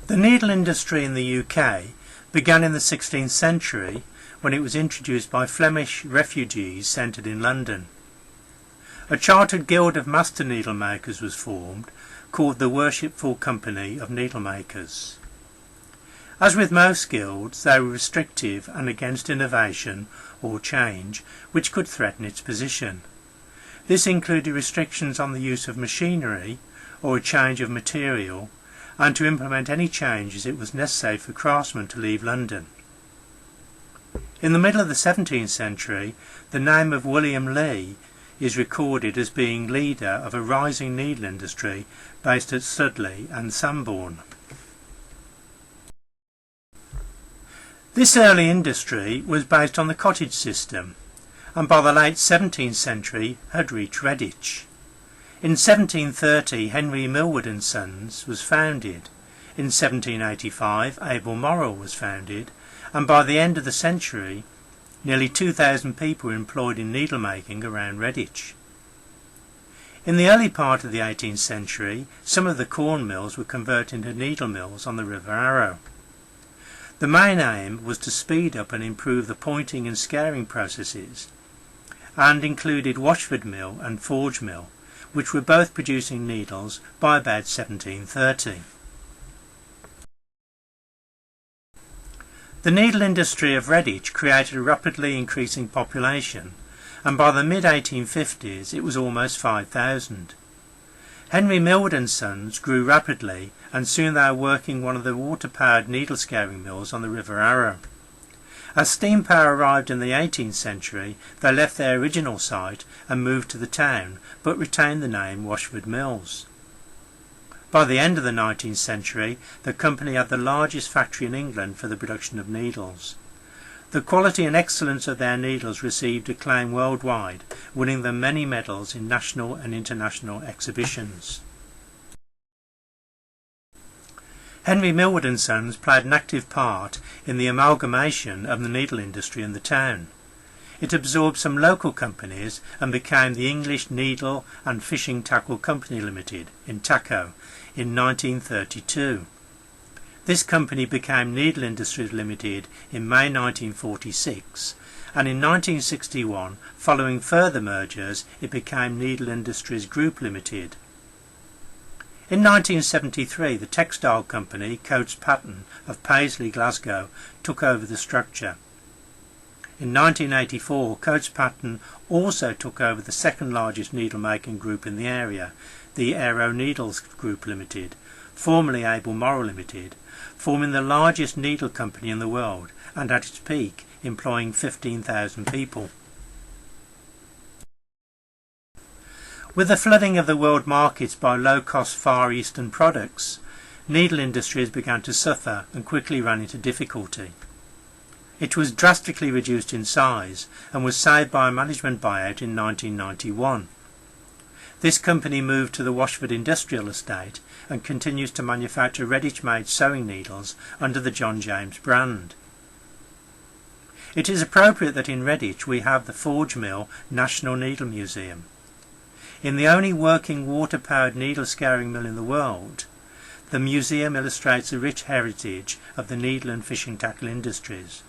The needle industry in the UK began in the 16th century when it was introduced by Flemish refugees centred in London. A chartered guild of master needlemakers was formed, called the Worshipful Company of Needlemakers. As with most guilds, they were restrictive and against innovation or change which could threaten its position. This included restrictions on the use of machinery or a change of material, and to implement any changes it was necessary for craftsmen to leave London. In the middle of the 17th century, the name of William Lee is recorded as being leader of a rising needle industry based at Studley and Sambourne. This early industry was based on the cottage system, and by the late 17th century had reached Redditch. In 1730 Henry Millward and Sons was founded. In 1785 Albemarle was founded, and by the end of the century nearly 2,000 people were employed in needlemaking around Redditch. In the early part of the 18th century some of the corn mills were converted into needle mills on the River Arrow. The main aim was to speed up and improve the pointing and scaring processes, and included Washford Mill and Forge Mill, which were both producing needles by about 1730. The needle industry of Redditch created a rapidly increasing population, and by the mid-1850s it was almost 5,000. Henry Millward and Sons grew rapidly, and soon they were working one of the water-powered needle scaring mills on the River Arrow. As steam power arrived in the 18th century, they left their original site and moved to the town, but retained the name Washford Mills. By the end of the 19th century, the company had the largest factory in England for the production of needles. The quality and excellence of their needles received acclaim worldwide, winning them many medals in national and international exhibitions. Henry Millward and Sons played an active part in the amalgamation of the needle industry in the town. It absorbed some local companies and became the English Needle and Fishing Tackle Company Limited in Taco in 1932. This company became Needle Industries Limited in May 1946, and in 1961, following further mergers, it became Needle Industries Group Limited. In 1973, the textile company Coates Patten of Paisley, Glasgow, took over the structure. In 1984, Coates Patten also took over the second largest needle-making group in the area, the Aero Needles Group Limited, formerly Albemarle Limited, forming the largest needle company in the world and at its peak employing 15,000 people. With the flooding of the world markets by low-cost Far Eastern products, needle industries began to suffer and quickly ran into difficulty. It was drastically reduced in size and was saved by a management buyout in 1991. This company moved to the Washford Industrial Estate and continues to manufacture Redditch-made sewing needles under the John James brand. It is appropriate that in Redditch we have the Forge Mill National Needle Museum. In the only working water-powered needle scaring mill in the world, the museum illustrates the rich heritage of the needle and fishing tackle industries.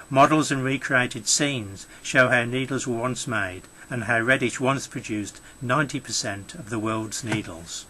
Models and recreated scenes show how needles were once made and how Redditch once produced 90% of the world's needles.